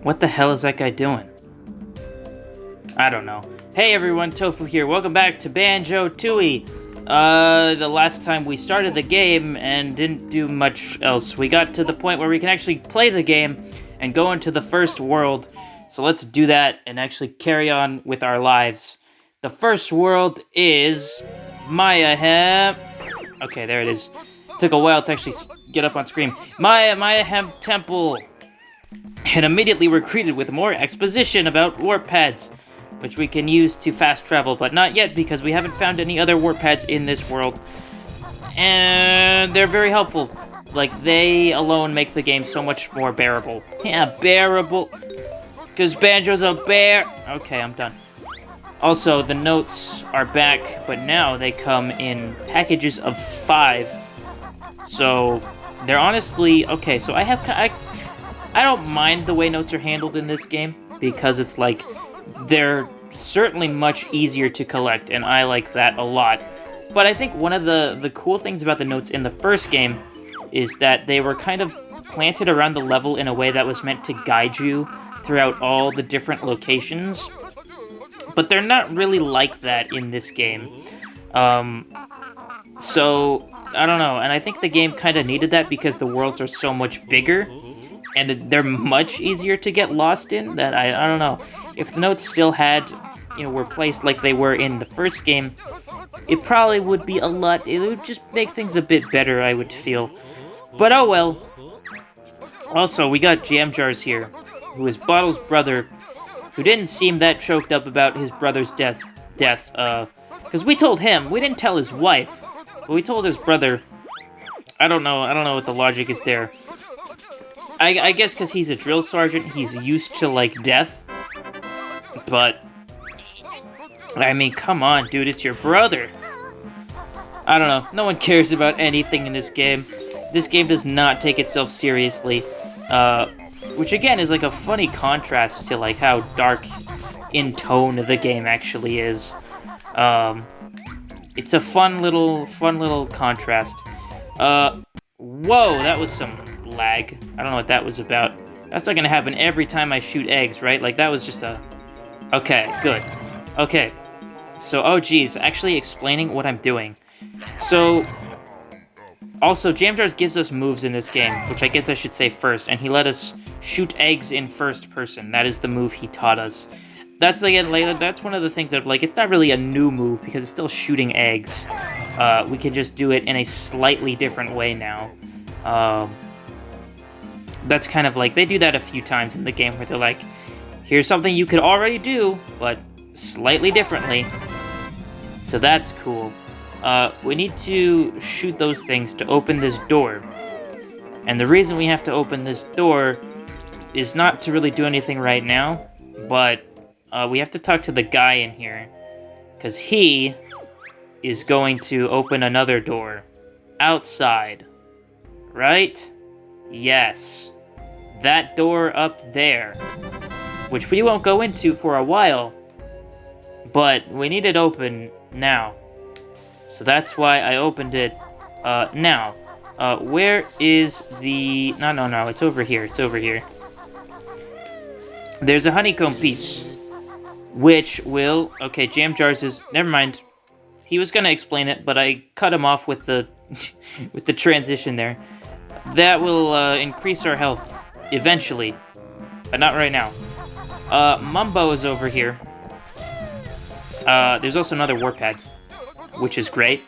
What the hell is that guy doing? I don't know. Hey everyone, Tofu here. Welcome back to Banjo-Tooie. The last time we started the game and didn't do much else. We got to the point where we can actually play the game and go into the first world. So let's do that and actually carry on with our lives. The first world is Mayahem. Okay, there it is. It took a while to actually get up on screen. Mayahem Temple. And immediately we're greeted with more exposition about warp pads, which we can use to fast travel, but not yet because we haven't found any other warp pads in this world. And they're very helpful. Like, they alone make the game so much more bearable. Yeah, bearable. Because Banjo's a bear. Okay, I'm done. Also, the notes are back, but now they come in packages of 5. So, they're honestly... Okay, so I don't mind the way notes are handled in this game, because it's like, they're certainly much easier to collect, and I like that a lot. But I think one of the cool things about the notes in the first game is that they were kind of planted around the level in a way that was meant to guide you throughout all the different locations. But they're not really like that in this game. So, I don't know, and I think the game kind of needed that because the worlds are so much bigger, and they're much easier to get lost in, that I don't know. If the notes still were placed like they were in the first game, it probably would be it would just make things a bit better, I would feel. But oh well. Also, we got Jam Jars here, who is Bottle's brother, who didn't seem that choked up about his brother's death, because we told him, we didn't tell his wife, but we told his brother. I don't know what the logic is there. I guess because he's a drill sergeant, he's used to, like, death. But, I mean, come on, dude, it's your brother. I don't know. No one cares about anything in this game. This game does not take itself seriously. Which, again, is, like, a funny contrast to, like, how dark in tone the game actually is. It's a fun little contrast. Whoa, that was some lag. I don't know what that was about. That's not gonna happen every time I shoot eggs, right? Like, that was just a... Okay, good. Okay. So, oh geez, actually explaining what I'm doing. So, also, Jam Jars gives us moves in this game, which I guess I should say first, and he let us shoot eggs in first person. That is the move he taught us. That's, again, like, that's one of the things that, like, it's not really a new move, because it's still shooting eggs. We can just do it in a slightly different way now. That's kind of like, they do that a few times in the game where they're like, here's something you could already do, but slightly differently. So that's cool. We need to shoot those things to open this door. And the reason we have to open this door is not to really do anything right now, but we have to talk to the guy in here, because he is going to open another door outside. Right? Yes. That door up there, which we won't go into for a while, but we need it open now. So that's why I opened it now. Where is the... No, it's over here. It's over here. There's a honeycomb piece, which will... Okay, Jam Jars is... Never mind. He was going to explain it, but I cut him off with the with the transition there. That will increase our health eventually, but not right now. Mumbo is over here. There's also another warp pad, which is great.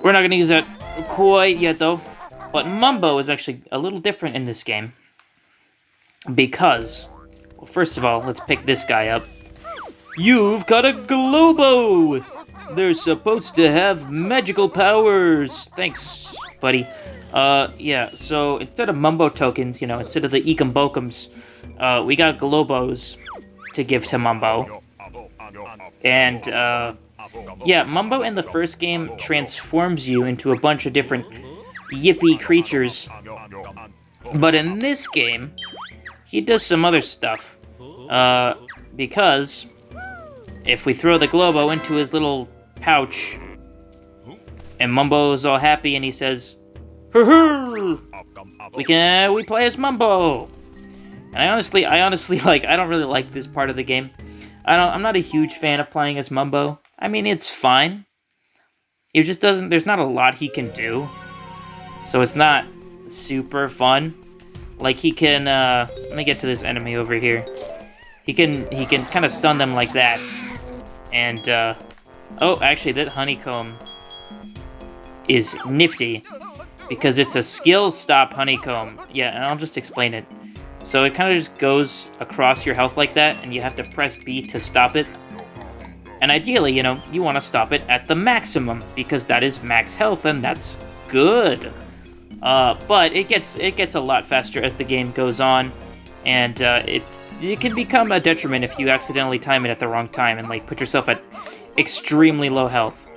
We're not going to use that quite yet, though. But Mumbo is actually a little different in this game, because, well, first of all, let's pick this guy up. You've got a Globo! They're supposed to have magical powers! Thanks, buddy. Yeah, so instead of Mumbo tokens, instead of the Ekum Bokums, we got Globos to give to Mumbo. And, yeah, Mumbo in the first game transforms you into a bunch of different yippee creatures. But in this game, he does some other stuff. Because if we throw the Globo into his little pouch, and Mumbo's all happy and he says, "Hoo-hoo! We play as Mumbo!" And I honestly, like, I don't really like this part of the game. I'm not a huge fan of playing as Mumbo. I mean, it's fine. It just doesn't, there's not a lot he can do. So it's not super fun. Like, he can, let me get to this enemy over here. He can kind of stun them like that. And, oh, actually, that honeycomb is nifty. Because it's a skill stop honeycomb. Yeah, and I'll just explain it. So it kind of just goes across your health like that, and you have to press B to stop it. And ideally, you know, you want to stop it at the maximum, because that is max health, and that's good. But it gets a lot faster as the game goes on, and it can become a detriment if you accidentally time it at the wrong time and, like, put yourself at extremely low health.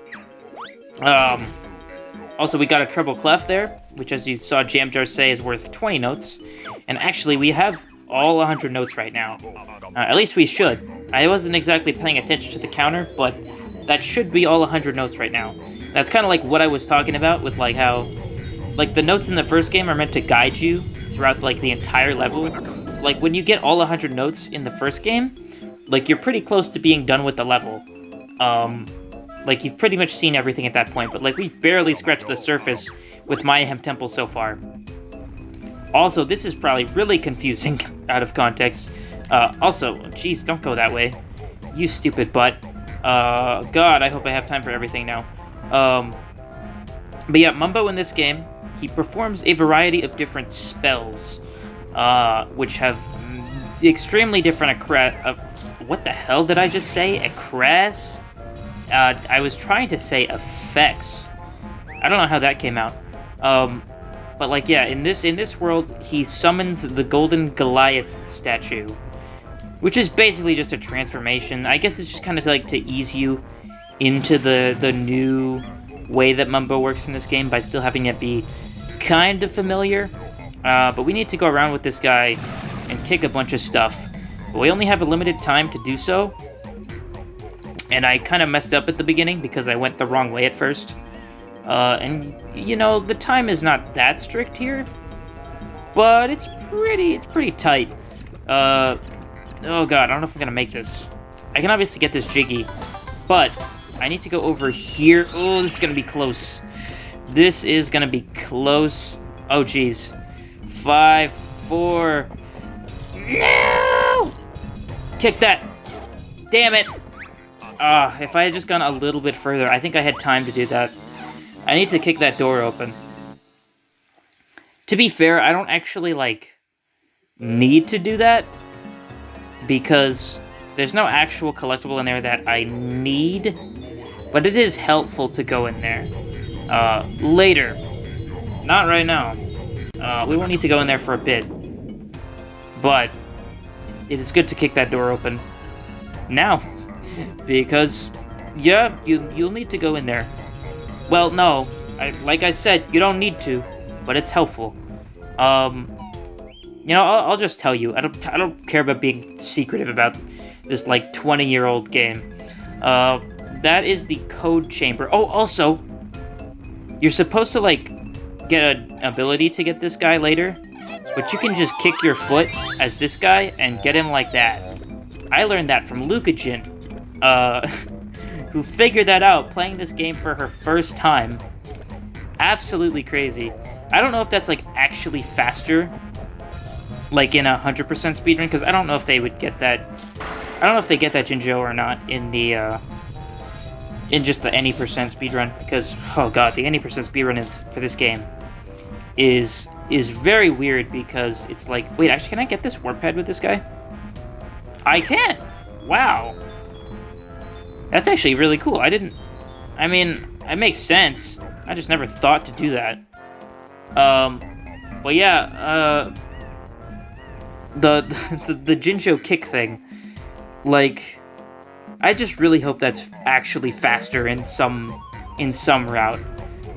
Also, we got a treble clef there, which, as you saw Jamjar say, is worth 20 notes. And actually, we have all 100 notes right now. At least we should. I wasn't exactly paying attention to the counter, but that should be all 100 notes right now. That's kind of like what I was talking about with, like, how, like, the notes in the first game are meant to guide you throughout, like, the entire level. So, like, when you get all 100 notes in the first game, like, you're pretty close to being done with the level. Like, you've pretty much seen everything at that point, but, like, we've barely scratched the surface with Mayhem Temple so far. Also, this is probably really confusing out of context. Also, geez, don't go that way. You stupid butt. God, I hope I have time for everything now. But yeah, Mumbo in this game, he performs a variety of different spells, which have extremely different what the hell did I just say? Acras? I was trying to say effects. I don't know how that came out. But like, yeah, in this world, he summons the Golden Goliath statue, which is basically just a transformation. I guess it's just kind of like to ease you into the new way that Mumbo works in this game by still having it be kind of familiar. But we need to go around with this guy and kick a bunch of stuff. But we only have a limited time to do so. And I kind of messed up at the beginning because I went the wrong way at first. And, you know, the time is not that strict here. But it's pretty tight. Oh god, I don't know if I'm going to make this. I can obviously get this jiggy. But I need to go over here. Oh, this is going to be close. This is going to be close. Oh, jeez. 5, 4... No! Kick that. Damn it. If I had just gone a little bit further, I think I had time to do that. I need to kick that door open. To be fair, I don't actually, like, need to do that, because there's no actual collectible in there that I need, but it is helpful to go in there. Later. Not right now. We won't need to go in there for a bit. But it is good to kick that door open now. Because, yeah, you'll need to go in there. Well, no, like I said, you don't need to, but it's helpful. You know, I'll just tell you. I don't care about being secretive about this, like, 20-year-old game. That is the code chamber. Oh, also, you're supposed to, like, get an ability to get this guy later, but you can just kick your foot as this guy and get him like that. I learned that from Lucajin, who figured that out playing this game for her first time. Absolutely crazy. I don't know if that's, like, actually faster, like, in 100% speedrun, because I don't know if they would get that. I don't know if they get that Jinjo or not in the, in just the any percent speedrun, because, oh god, the any percent speedrun for this game is very weird, because it's like, wait, actually, can I get this warp pad with this guy? I can! Wow. That's actually really cool. I mean, it makes sense. I just never thought to do that. But yeah, the Jinjo kick thing, like, I just really hope that's actually faster in some route,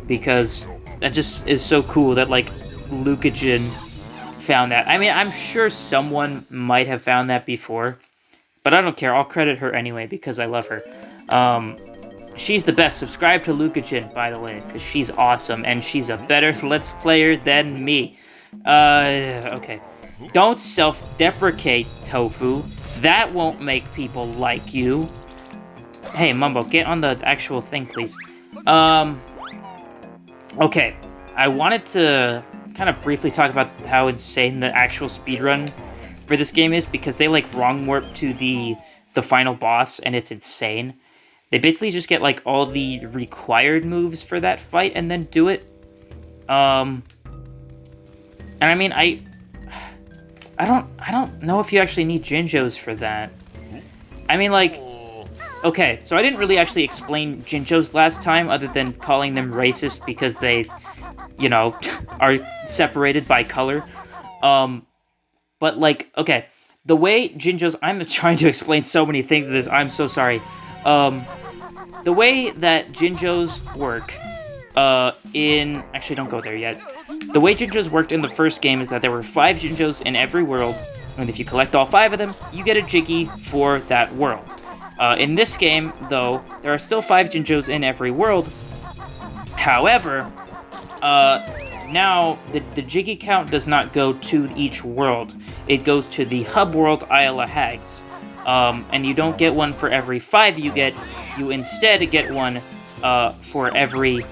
because that just is so cool that, like, Lucajin found that. I mean, I'm sure someone might have found that before, but I don't care. I'll credit her anyway because I love her. She's the best. Subscribe to Lucajin, by the way, because she's awesome, and she's a better Let's Player than me. Okay. Don't self-deprecate, Tofu. That won't make people like you. Hey, Mumbo, get on the actual thing, please. Okay. I wanted to kind of briefly talk about how insane the actual speedrun for this game is, because they, like, wrong warp to the final boss, and it's insane. They basically just get, like, all the required moves for that fight and then do it. And I mean, I don't know if you actually need Jinjos for that. I mean, like, okay, so I didn't really actually explain Jinjos last time, other than calling them racist because they, you know, are separated by color. But, like, okay, the way Jinjos... I'm trying to explain so many things to this, I'm so sorry. The way that Jinjos work, actually, don't go there yet. The way Jinjos worked in the first game is that there were 5 Jinjos in every world, and if you collect all 5 of them, you get a Jiggy for that world. In this game, though, there are still 5 Jinjos in every world. However, now the Jiggy count does not go to each world. It goes to the hub world, Isle of Hags. And you don't get one for every 5 you get. You instead get one for every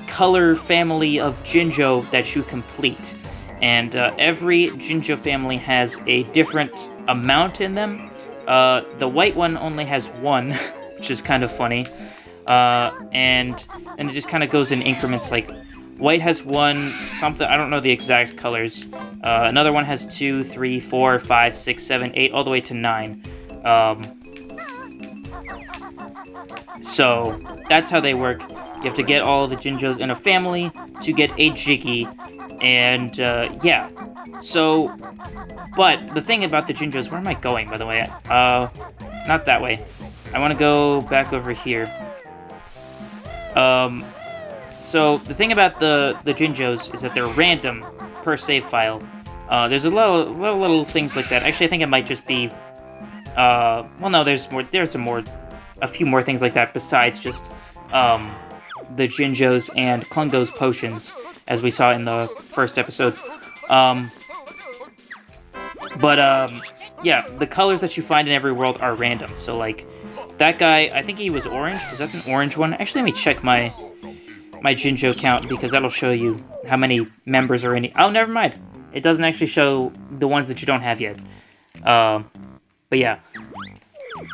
color family of Jinjo that you complete. And every Jinjo family has a different amount in them. The white one only has 1, which is kind of funny. And it just kind of goes in increments, like white has 1, something, I don't know the exact colors. Another one has 2, 3, 4, 5, 6, 7, 8, all the way to 9. So that's how they work. You have to get all of the Jinjos in a family to get a Jiggy, and yeah. So, but the thing about the Jinjos, where am I going, by the way? Not that way. I want to go back over here. So the thing about the Jinjos is that they're random per save file. There's a little things like that. Actually, I think it might just be. Well, no, there's more. There's a few more things like that besides just the Jinjos and Klungo's potions, as we saw in the first episode. Yeah, the colors that you find in every world are random. So, like, that guy, I think he was orange. Was that an orange one? Actually, let me check my Jinjo count, because that'll show you how many members are in. Oh, never mind. It doesn't actually show the ones that you don't have yet. But yeah.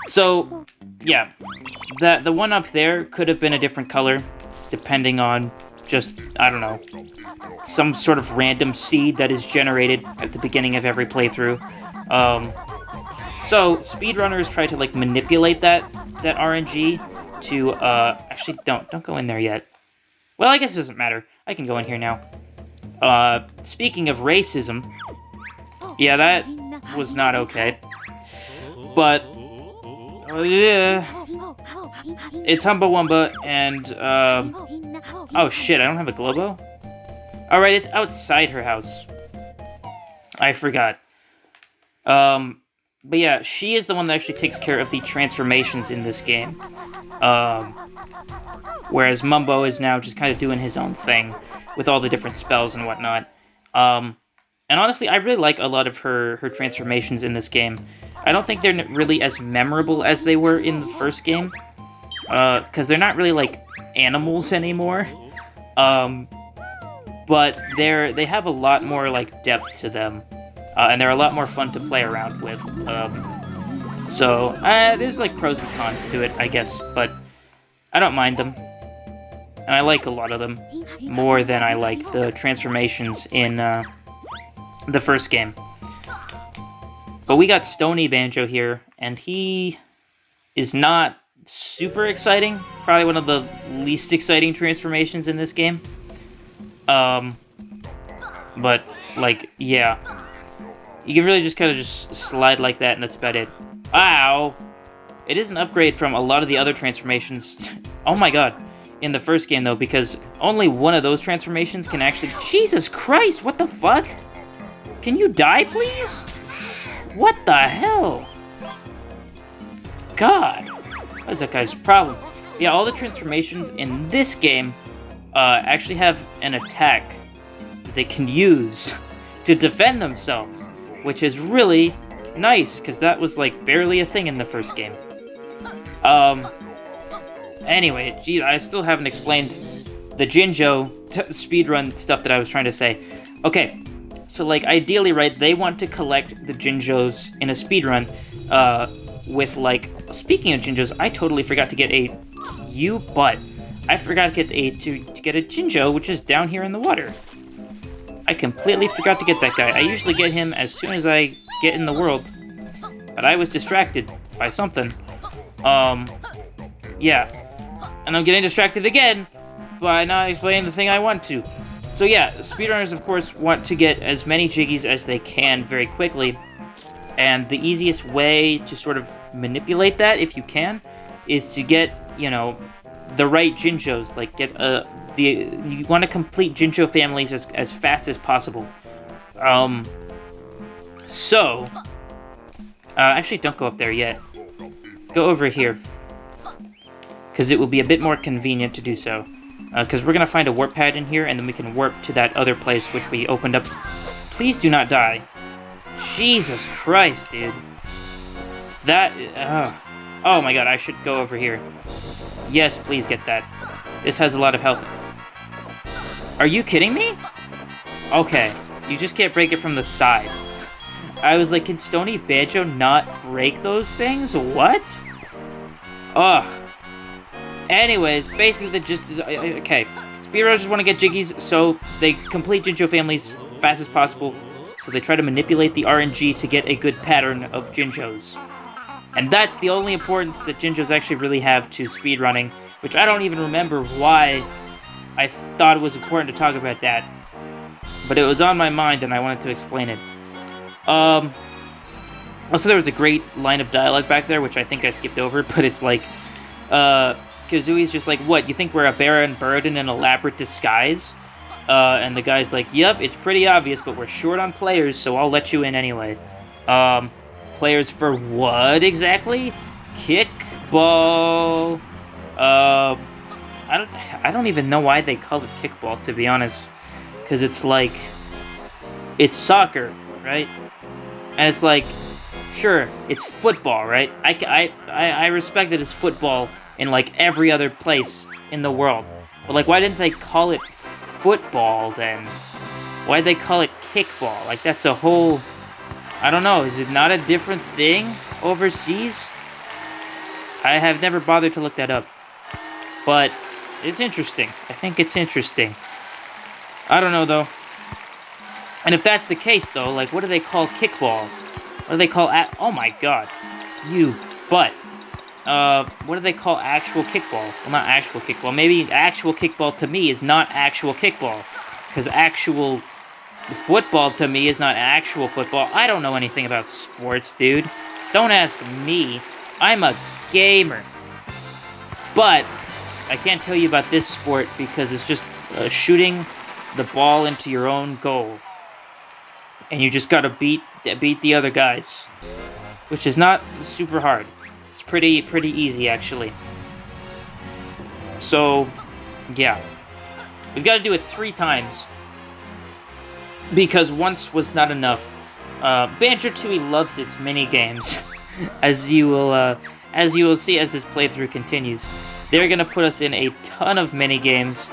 So, yeah. The one up there could have been a different color, depending on just, I don't know, some sort of random seed that is generated at the beginning of every playthrough. So speedrunners try to, like, manipulate that RNG to, actually, don't go in there yet. Well, I guess it doesn't matter. I can go in here now. Speaking of racism, yeah, that was not okay. But, yeah, it's Humba Wumba, and, oh shit, I don't have a Globo? Alright, it's outside her house. I forgot. But yeah, she is the one that actually takes care of the transformations in this game. Whereas Mumbo is now just kind of doing his own thing with all the different spells and whatnot. And honestly, I really like a lot of her transformations in this game. I don't think they're really as memorable as they were in the first game. Because they're not really, like, animals anymore. But they have a lot more, like, depth to them. And they're a lot more fun to play around with. So, there's, like, pros and cons to it, I guess. But I don't mind them. And I like a lot of them more than I like the transformations in the first game. But we got Stony Banjo here, and he is not super exciting. Probably one of the least exciting transformations in this game. But, like, yeah. You can really just kind of just slide like that, and that's about it. Ow! It is an upgrade from a lot of the other transformations. Oh my god. In the first game, though, because only one of those transformations can actually... Jesus Christ, what the fuck? Can you die, please? What the hell? God. What is that guy's problem? Yeah, all the transformations in this game actually have an attack they can use to defend themselves. which is really nice, because that was, like, barely a thing in the first game. Anyway, geez, I still haven't explained the Jinjo speedrun stuff that I was trying to say. Okay, so, like, ideally, right, they want to collect the Jinjos in a speedrun, with, like, speaking of Jinjos, I totally forgot to get I forgot to get to get a Jinjo, which is down here in the water. I completely forgot to get that guy. I usually get him as soon as I get in the world, but I was distracted by something. Yeah. And I'm getting distracted again by not explaining the thing I want to. So yeah, speedrunners, of course, want to get as many Jiggies as they can very quickly, and the easiest way to sort of manipulate that, if you can, is to get, you know, the right Jinjos. Like, get you want to complete Jinjo families as fast as possible. Actually, don't go up there yet. Go over here, because it will be a bit more convenient to do so. Because we're gonna find a warp pad in here, and then we can warp to that other place which we opened up. Please do not die. Jesus Christ, dude. That... oh my god, I should go over here. Yes, please get that. This has a lot of health. Are you kidding me? Okay, you just can't break it from the side. I was like, can Stony Banjo not break those things? What? Ugh. Anyways, basically the gist is... okay, speedrunners just want to get Jiggies, so they complete Jinjo families fast as possible. So they try to manipulate the RNG to get a good pattern of Jinjos. And that's the only importance that Jinjos actually really have to speedrunning, which I don't even remember why I thought it was important to talk about that. But it was on my mind and I wanted to explain it. Also, there was a great line of dialogue back there, which I think I skipped over, but it's like, Kazooie's just like, what, you think we're a barren bird in an elaborate disguise? And the guy's like, yep, it's pretty obvious, but we're short on players, so I'll let you in anyway. Players for what exactly? Kickball. I don't even know why they call it kickball, to be honest. Because it's like, it's soccer, right? And it's like, sure, it's football, right? I respect that it's football in, like, every other place in the world. But, like, why didn't they call it football, then? Why'd they call it kickball? Like, that's a whole... I don't know, is it not a different thing overseas? I have never bothered to look that up. But it's interesting. I think it's interesting. I don't know, though. And if that's the case, though, like, what do they call kickball? What do they call... oh, my God. You butt. What do they call actual kickball? Well, not actual kickball. Maybe actual kickball to me is not actual kickball. Because actual football to me is not actual football. I don't know anything about sports, dude. Don't ask me. I'm a gamer. But I can't tell you about this sport because it's just shooting the ball into your own goal. And you just gotta beat the other guys. Which is not super hard. It's pretty easy, actually. So, yeah. We've got to do it 3 times. Because once was not enough. Banjo-Tooie loves its mini-games. as you will see as this playthrough continues. They're going to put us in a ton of mini-games.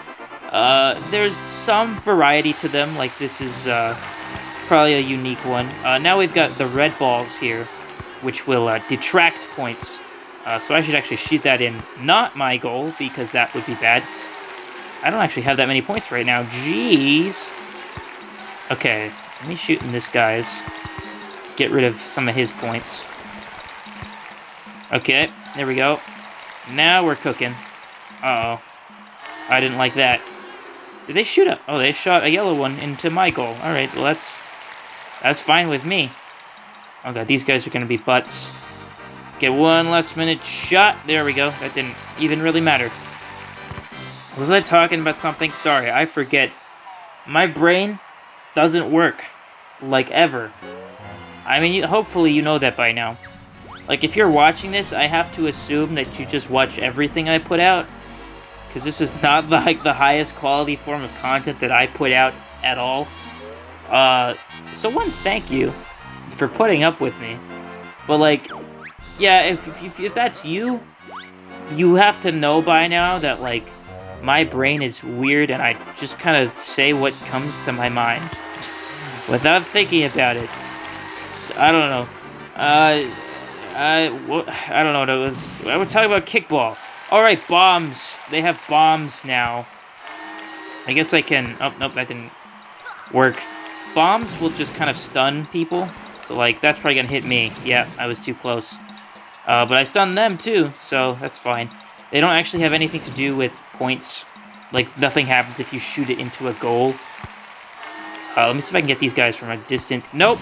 There's some variety to them. Like, this is probably a unique one. Now we've got the red balls here, which will detract points. So I should actually shoot that in not my goal, because that would be bad. I don't actually have that many points right now. Jeez. Okay, let me shoot in this guy's. Get rid of some of his points. Okay, there we go. Now we're cooking. Uh-oh. I didn't like that. Did they shoot oh, they shot a yellow one into my goal. Alright, well that's fine with me. Oh god, these guys are gonna be butts. Get one last minute shot. There we go. That didn't even really matter. Was I talking about something? Sorry, I forget. My brain doesn't work. Like, ever. I mean, hopefully you know that by now. Like, if you're watching this, I have to assume that you just watch everything I put out. Because this is not, like, the highest quality form of content that I put out at all. So one, thank you. for putting up with me. But, like, yeah, if that's you, you have to know by now that, like, my brain is weird and I just kind of say what comes to my mind without thinking about it. I don't know. I don't know what it was. I was talking about kickball. Alright, bombs. They have bombs now. I guess I can... Oh, nope, that didn't work. Bombs will just kind of stun people. So, like, that's probably gonna hit me. Yeah, I was too close. But I stunned them, too, so that's fine. They don't actually have anything to do with points. Like, nothing happens if you shoot it into a goal. Let me see if I can get these guys from a distance. Nope!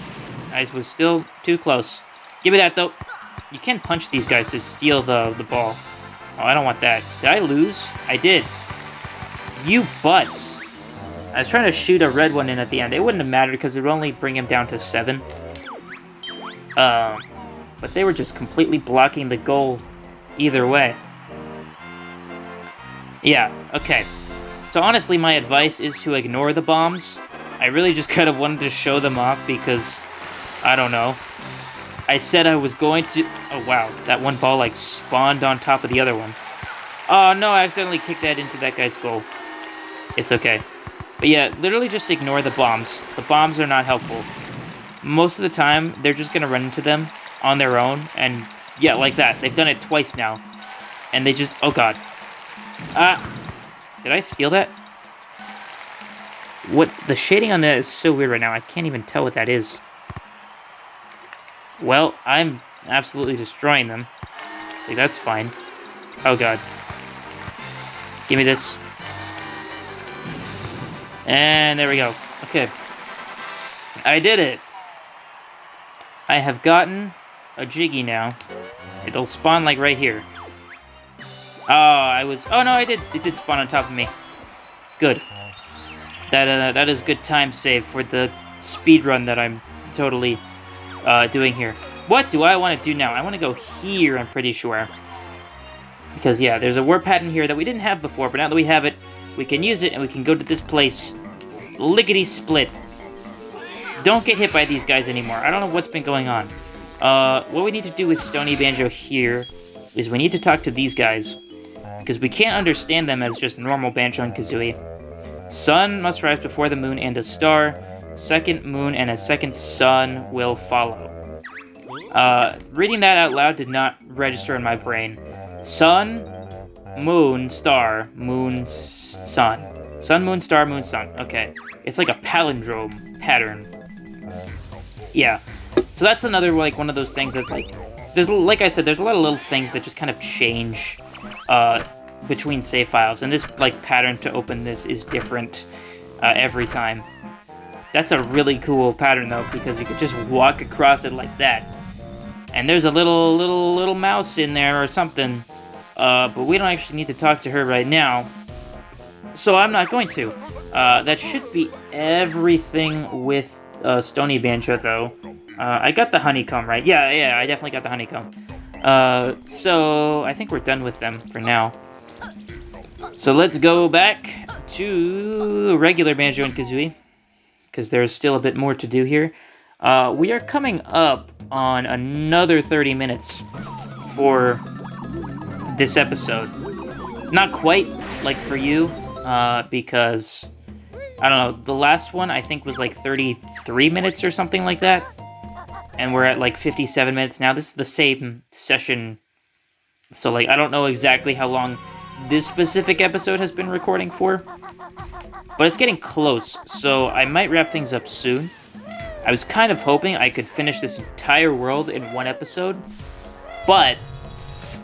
I was still too close. Give me that, though. You can punch these guys to steal the ball. Oh, I don't want that. Did I lose? I did. You butts. I was trying to shoot a red one in at the end. It wouldn't have mattered because it would only bring him down to 7. But they were just completely blocking the goal either way. Yeah, okay. So honestly, my advice is to ignore the bombs. I really just kind of wanted to show them off because, I don't know. I said I was going to... Oh, wow. That one ball, like, spawned on top of the other one. Oh, no, I accidentally kicked that into that guy's goal. It's okay. But yeah, literally just ignore the bombs. The bombs are not helpful. Most of the time, they're just going to run into them on their own. And, yeah, like that. They've done it twice now. And they just... Oh, God. Did I steal that? What? The shading on that is so weird right now. I can't even tell what that is. Well, I'm absolutely destroying them. See, that's fine. Oh, God. Give me this. And there we go. Okay. I did it. I have gotten a Jiggy now. It'll spawn, like, right here. Oh, Oh, no, I did. It did spawn on top of me. Good. That is good time save for the speed run that I'm totally doing here. What do I want to do now? I want to go here, I'm pretty sure. Because, yeah, there's a warp pattern here that we didn't have before, but now that we have it, we can use it, and we can go to this place. Lickety-split. Don't get hit by these guys anymore. I don't know what's been going on. What we need to do with Stony Banjo here is we need to talk to these guys. Because we can't understand them as just normal Banjo and Kazooie. Sun must rise before the moon and a star. Second moon and a second sun will follow. Reading that out loud did not register in my brain. Sun, moon, star, moon, sun. Sun, moon, star, moon, sun. Okay. It's like a palindrome pattern. Yeah. So that's another, like, one of those things that, like... There's, like I said, there's a lot of little things that just kind of change, between save files. And this, like, pattern to open this is different, every time. That's a really cool pattern, though, because you could just walk across it like that. And there's a little mouse in there or something. But we don't actually need to talk to her right now. So I'm not going to. That should be everything with Stony Banjo, though. I got the honeycomb, right? Yeah, I definitely got the honeycomb. So I think we're done with them for now. So let's go back to regular Banjo and Kazooie, because there's still a bit more to do here. We are coming up on another 30 minutes for this episode. Not quite, like, for you, because, I don't know, the last one I think was like 33 minutes or something like that. And we're at like 57 minutes now. This is the same session. So, like, I don't know exactly how long this specific episode has been recording for. But it's getting close, so I might wrap things up soon. I was kind of hoping I could finish this entire world in one episode. But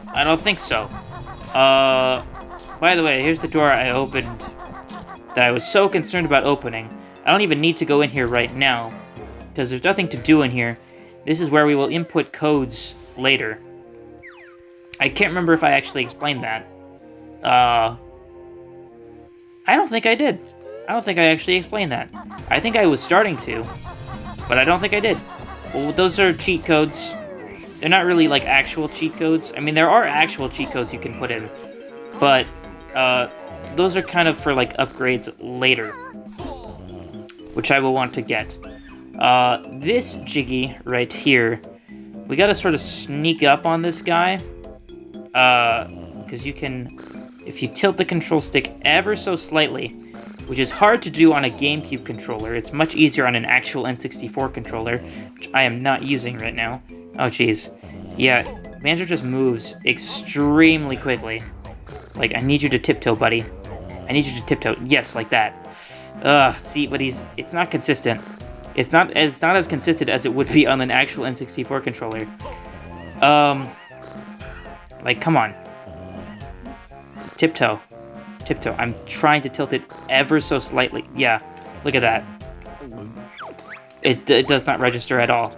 I don't think so. By the way, here's the door I opened that I was so concerned about opening. I don't even need to go in here right now, because there's nothing to do in here. This is where we will input codes later. I can't remember if I actually explained that. I don't think I did. I don't think I actually explained that. I think I was starting to, but I don't think I did. Well, those are cheat codes. They're not really, like, actual cheat codes. I mean, there are actual cheat codes you can put in, but those are kind of for, like, upgrades later, which I will want to get. This Jiggy right here, we gotta sort of sneak up on this guy. Because you can, if you tilt the control stick ever so slightly, which is hard to do on a GameCube controller. It's much easier on an actual N64 controller, which I am not using right now. Oh, jeez. Yeah, Banjo just moves extremely quickly. Like, I need you to tiptoe, buddy. I need you to tiptoe. Yes, like that. See, but it's not consistent. It's not as consistent as it would be on an actual N64 controller. Like, come on. Tiptoe. Tiptoe. I'm trying to tilt it ever so slightly. Yeah, look at that. It does not register at all.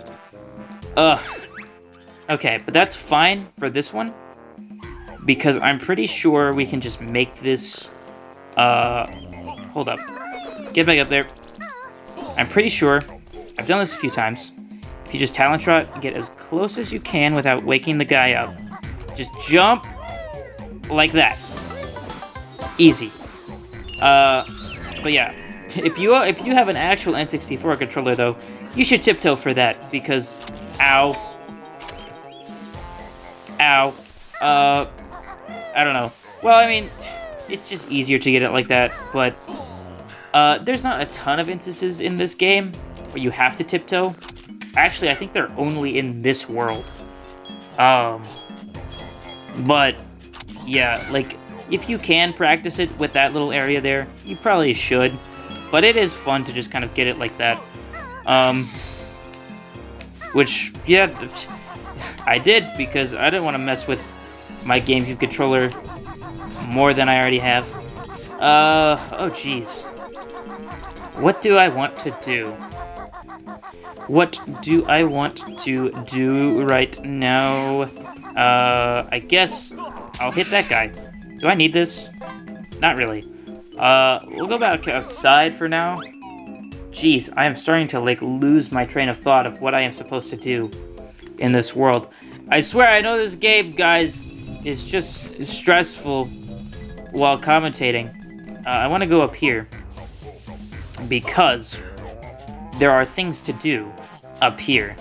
Okay, but that's fine for this one. Because I'm pretty sure we can just make this... hold up. Get back up there. I'm pretty sure, I've done this a few times, if you just talent trot, get as close as you can without waking the guy up. Just jump like that. Easy. But yeah, if you have an actual N64 controller though, you should tiptoe for that because, ow, I don't know. Well, I mean, it's just easier to get it like that, but there's not a ton of instances in this game where you have to tiptoe. Actually, I think they're only in this world. But yeah, like, if you can practice it with that little area there, you probably should. But it is fun to just kind of get it like that. Which, yeah, I did because I didn't want to mess with my GameCube controller more than I already have. Oh jeez. What do I want to do? What do I want to do right now? I guess I'll hit that guy. Do I need this? Not really. We'll go back outside for now. Jeez, I am starting to, like, lose my train of thought of what I am supposed to do in this world. I swear, I know this game, guys, is just stressful while commentating. I want to go up here because there are things to do up here.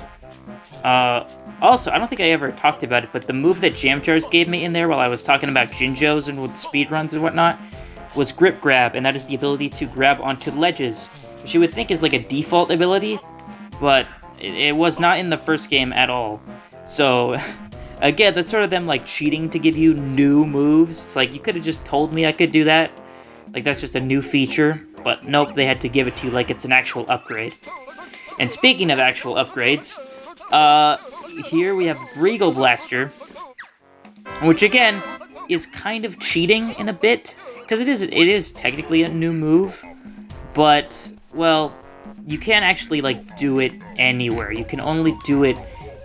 Also, I don't think I ever talked about it, but the move that Jam Jars gave me in there while I was talking about Jinjos and with speedruns and whatnot was Grip Grab, and that is the ability to grab onto ledges, which you would think is like a default ability, but it was not in the first game at all. So, again, that's sort of them, like, cheating to give you new moves. It's like, you could have just told me I could do that. Like, that's just a new feature. But nope, they had to give it to you like it's an actual upgrade. And speaking of actual upgrades, here we have Regal Blaster, which, again, is kind of cheating in a bit. Because it is technically a new move. But, well, you can't actually, like, do it anywhere. You can only do it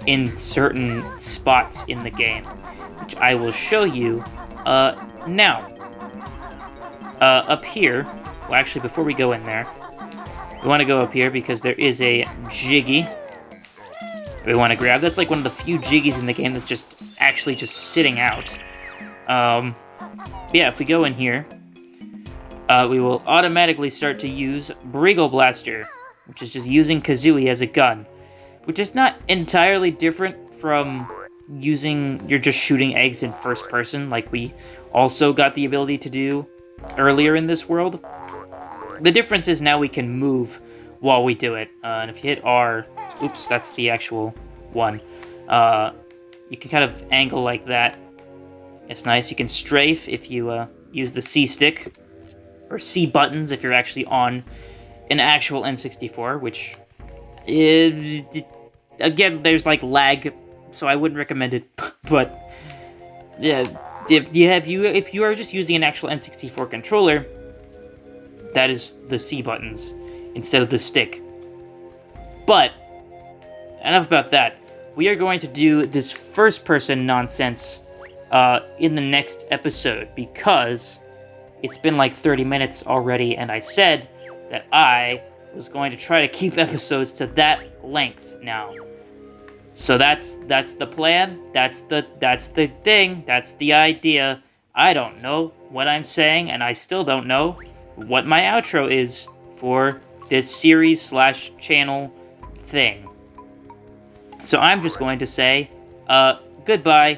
in certain spots in the game, which I will show you now. Up here, well, actually, before we go in there, we want to go up here because there is a Jiggy we want to grab. That's like one of the few Jiggies in the game that's just actually just sitting out. Yeah, if we go in here, we will automatically start to use Regal Blaster, which is just using Kazooie as a gun, which is not entirely different from you're just shooting eggs in first person, like we also got the ability to do earlier in this world. The difference is now we can move while we do it, and if you hit R, oops, that's the actual one, you can kind of angle like that. It's nice. You can strafe if you use the C stick, or C buttons if you're actually on an actual N64, which again, there's like lag, so I wouldn't recommend it. But yeah, if you are just using an actual N64 controller, that is the C buttons instead of the stick. But enough about that. We are going to do this first-person nonsense in the next episode because it's been like 30 minutes already, and I said that I was going to try to keep episodes to that length now. So that's the plan. That's the thing. That's the idea. I don't know what I'm saying, and I still don't know what my outro is for this series / channel thing. So I'm just going to say, goodbye.